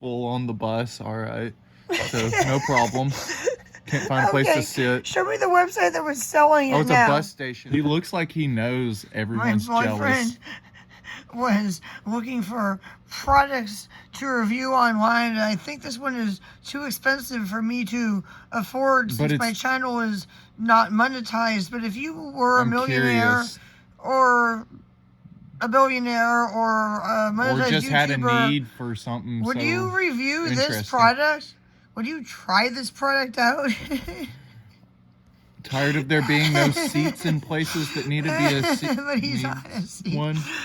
Full on the bus, all right. So, no problem. Can't find a place to sit. Show me the website that was selling it. Oh, it's a bus station. He looks like he knows everyone's My jealous. boyfriend was looking for products to review online, and I think this one is too expensive for me to afford since my channel is not monetized. But if you were a millionaire or a billionaire or a monetized or just YouTuber, had a need for something, would you review this product? Would you try this product out? Tired of there being no seats in places that need to be a seat. But he's on a seat.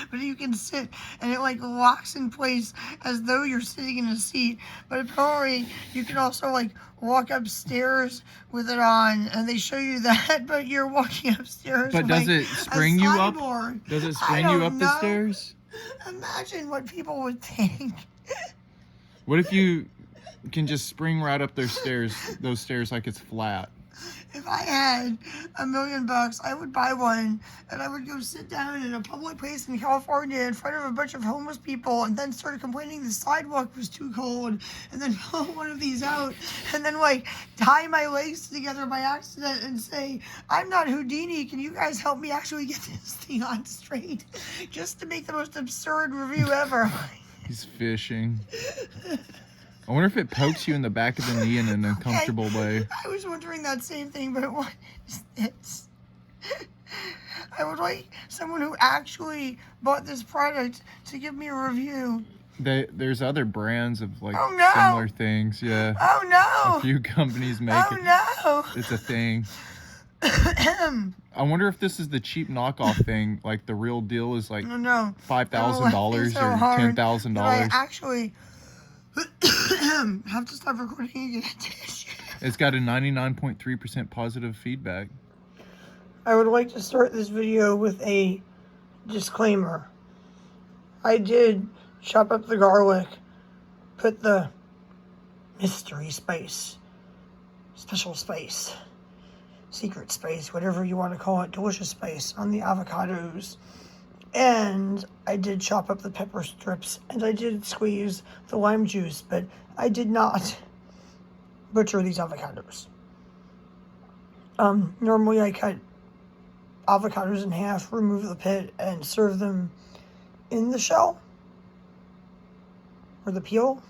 But you can sit, and it like locks in place as though you're sitting in a seat. But apparently, you can also like walk upstairs with it on, and they show you that. But you're walking upstairs. But does it spring you up? Does it spring you up the stairs? Imagine what people would think. What if you can just spring right up those stairs like it's flat? If I had $1 million, I would buy one, and I would go sit down in a public place in California in front of a bunch of homeless people, and then started complaining the sidewalk was too cold, and then pull one of these out, and then like tie my legs together by accident and say, "I'm not Houdini, can you guys help me actually get this thing on straight?" Just to make the most absurd review ever. He's fishing. I wonder if it pokes you in the back of the knee in an uncomfortable way. I was wondering that same thing, but what is this? I would like someone who actually bought this product to give me a review. There's other brands of like similar things, yeah. Oh no! A few companies make it. Oh no! It's a thing. I wonder if this is the cheap knockoff thing. Like the real deal is like $5,000 or $10,000. I actually have to stop recording again. It's got a 99.3% positive feedback. I would like to start this video with a disclaimer. I did chop up the garlic, put the mystery spice, special spice, secret spice, whatever you want to call it, delicious spice on the avocados. And I did chop up the pepper strips, and I did squeeze the lime juice, but I did not butcher these avocados. Normally I cut avocados in half, remove the pit, and serve them in the shell, or the peel,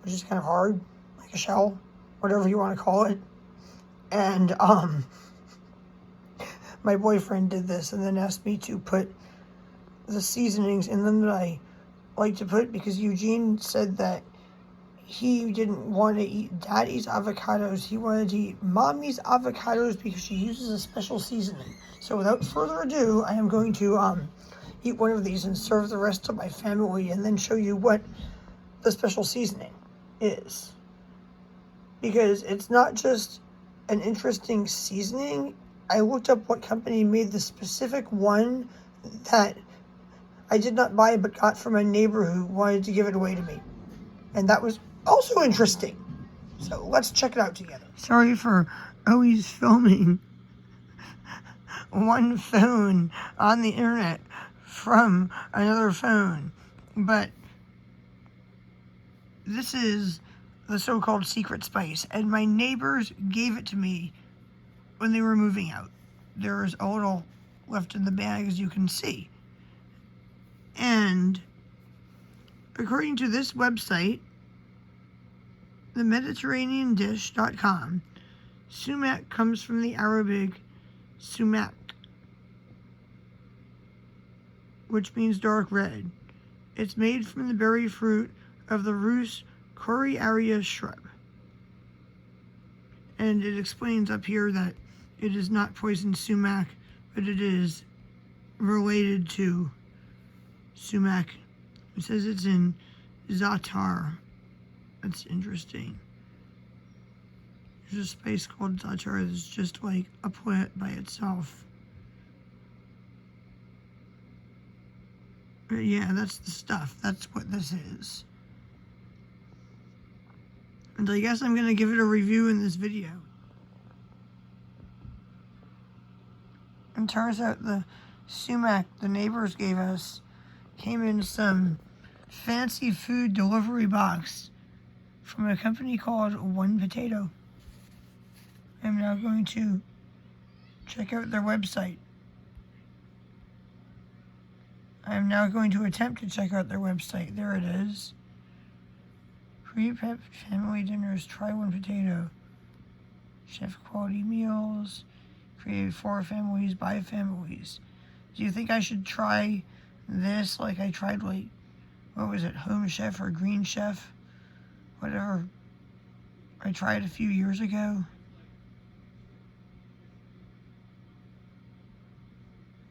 which is kind of hard, like a shell, whatever you want to call it. And my boyfriend did this and then asked me to put the seasonings in them that I like to put, because Eugene said that he didn't want to eat daddy's avocados. He wanted to eat mommy's avocados because she uses a special seasoning. So without further ado, I am going to eat one of these and serve the rest to my family, and then show you what the special seasoning is. Because it's not just an interesting seasoning. I looked up what company made the specific one that I did not buy but got from a neighbor who wanted to give it away to me. And that was also interesting. So let's check it out together. Sorry for always filming one phone on the internet from another phone. But this is the so-called secret spice, and my neighbors gave it to me when they were moving out. There's a little left in the bag, as you can see. And according to this website, themediterraneandish.com, sumac comes from the Arabic sumac, which means dark red. It's made from the berry fruit of the Rus coriaria shrub. And it explains up here that it is not poison sumac, but it is related to sumac. It says it's in za'atar. That's interesting. There's a spice called za'atar that's just like a plant by itself. But yeah, that's the stuff. That's what this is. And I guess I'm going to give it a review in this video. It turns out the sumac the neighbors gave us came in some fancy food delivery box from a company called One Potato. I'm now going to check out their website. I'm now going to attempt to check out their website. There it is. Pre-prep family dinners. Try One Potato. Chef quality meals. Created for families by families. Do you think I should try this like I tried, like, what was it, Home Chef or Green Chef? Whatever I tried a few years ago.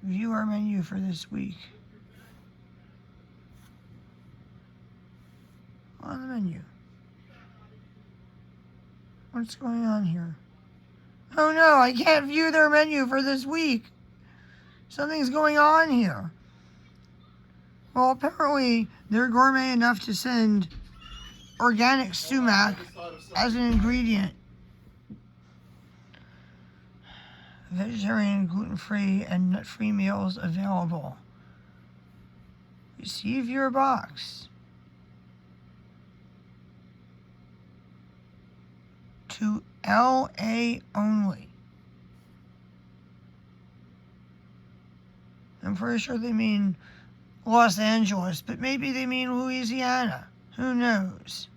View our menu for this week. On the menu. What's going on here? Oh no, I can't view their menu for this week. Something's going on here. Well, apparently they're gourmet enough to send organic sumac as an ingredient. Vegetarian, gluten-free, and nut-free meals available. Receive your box. To LA only. I'm pretty sure they mean Los Angeles, but maybe they mean Louisiana. Who knows?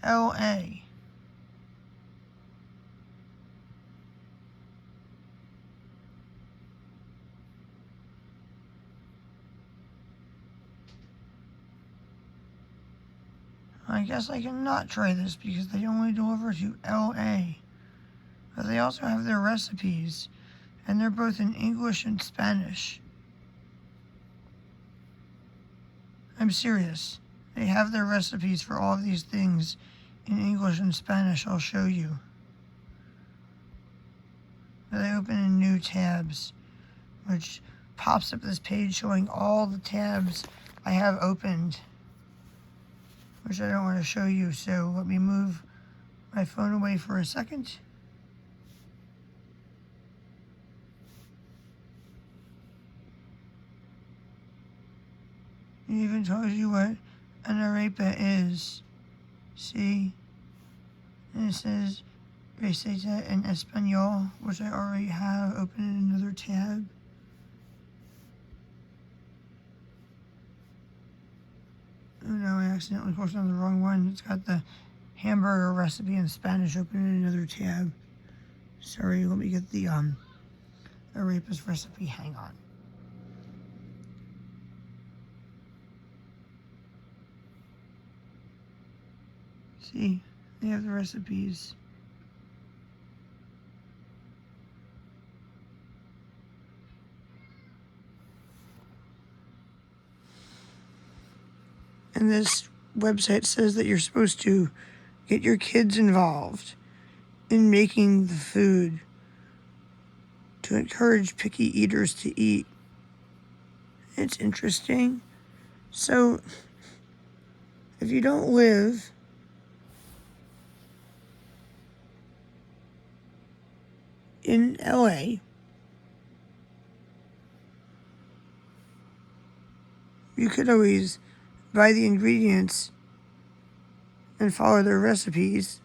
LA. I guess I cannot try this because they only deliver to LA. But they also have their recipes, and they're both in English and Spanish. I'm serious. They have their recipes for all of these things in English and Spanish. I'll show you. But they open in new tabs, which pops up this page showing all the tabs I have opened, which I don't want to show you, so let me move my phone away for a second. It even tells you what an arepa is. See? And it says receta en español, which I already have open in another tab. Oh no, I accidentally clicked on the wrong one. It's got the hamburger recipe in Spanish open in another tab. Sorry, let me get the arepa's recipe. Hang on. See, they have the recipes. And this website says that you're supposed to get your kids involved in making the food to encourage picky eaters to eat. It's interesting. So, if you don't live in LA, you could always buy the ingredients and follow their recipes.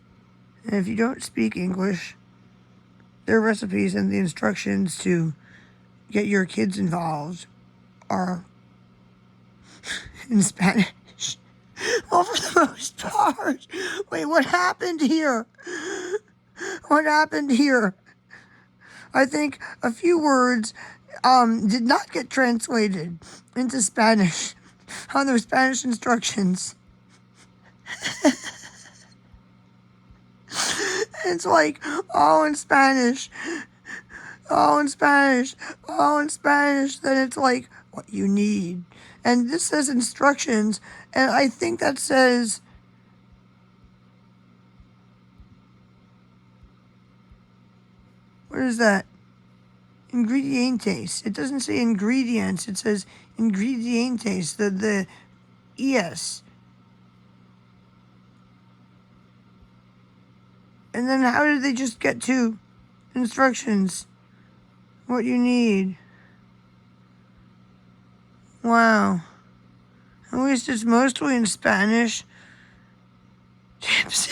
And if you don't speak English, their recipes and the instructions to get your kids involved are in Spanish. Well, for the most part. Wait, what happened here? What happened here? I think a few words did not get translated into Spanish on their Spanish instructions. It's like all in Spanish, all in Spanish, all in Spanish. Then it's like what you need. And this says instructions, and I think that says what is that? Ingredientes. It doesn't say ingredients. It says ingredientes. The ES. And then how did they just get to instructions? What you need. Wow. At least it's mostly in Spanish. Chips.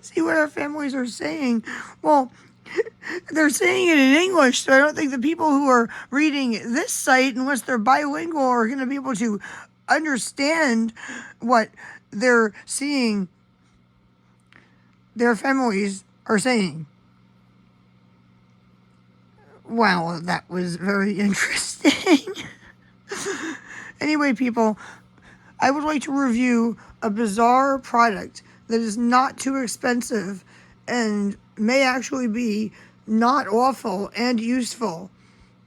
See what our families are saying? Well, they're saying it in English, so I don't think the people who are reading this site, unless they're bilingual, are going to be able to understand what they're seeing their families are saying. Wow, that was very interesting. Anyway, people, I would like to review a bizarre product that is not too expensive and may actually be not awful and useful.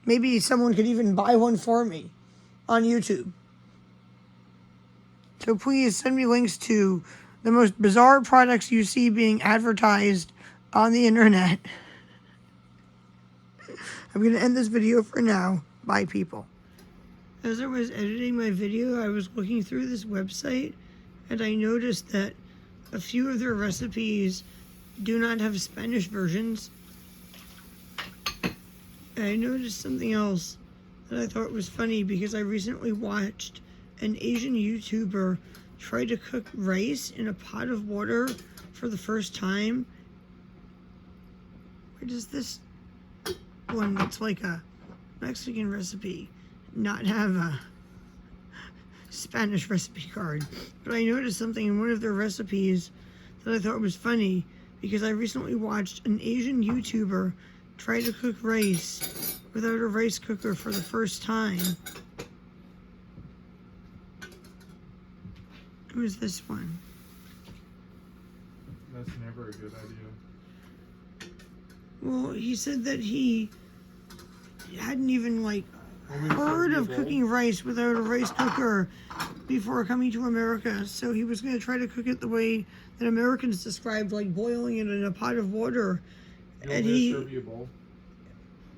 Maybe someone could even buy one for me on YouTube. So please send me links to the most bizarre products you see being advertised on the internet. I'm going to end this video for now. Bye, people. As I was editing my video, I was looking through this website, and I noticed that a few of their recipes do not have Spanish versions. And I noticed something else that I thought was funny, because I recently watched an Asian YouTuber try to cook rice in a pot of water for the first time. Where does this one that's like a Mexican recipe not have a Spanish recipe card? But I noticed something in one of their recipes that I thought was funny, because I recently watched an Asian YouTuber try to cook rice without a rice cooker for the first time. It was this one. That's never a good idea. Well, he said that he hadn't even heard of cooking rice without a rice cooker before coming to America. So he was going to try to cook it the way that Americans described, like boiling it in a pot of water. And he serve you a bowl?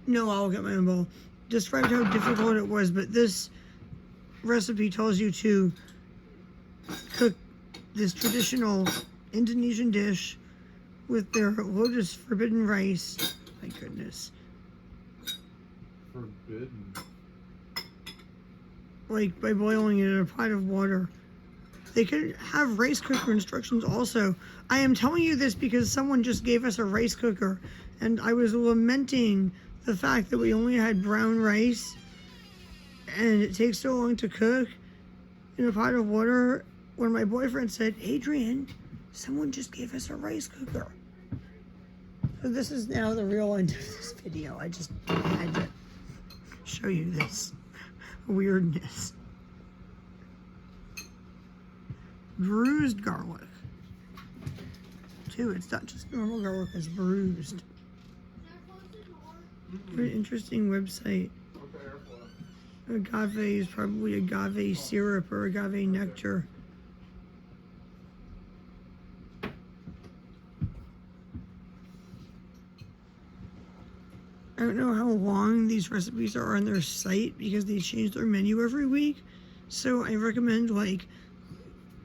No, I'll get my own bowl. Described how difficult it was, but this recipe tells you to cook this traditional Indonesian dish with their lotus forbidden rice. My goodness. Forbidden? Like by boiling it in a pot of water. They could have rice cooker instructions also. I am telling you this because someone just gave us a rice cooker, and I was lamenting the fact that we only had brown rice and it takes so long to cook in a pot of water, when my boyfriend said, "Adrienne, someone just gave us a rice cooker." So this is now the real end of this video. I just had to show you this weirdness. Bruised garlic. Too, it's not just normal garlic, it's bruised. Very interesting website. Agave is probably agave syrup or agave nectar. I don't know how long these recipes are on their site because they change their menu every week. So I recommend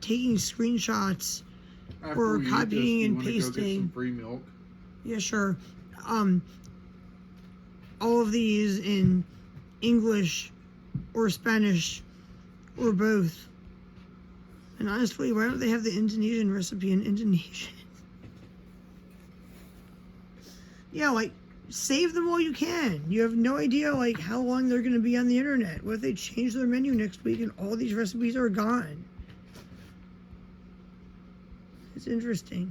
taking screenshots or copying and pasting. Go get some free milk? Yeah, sure. All of these in English or Spanish or both. And honestly, why don't they have the Indonesian recipe in Indonesian? Yeah, save them while you can. You have no idea how long they're going to be on the internet. What if they change their menu next week and all these recipes are gone? It's interesting.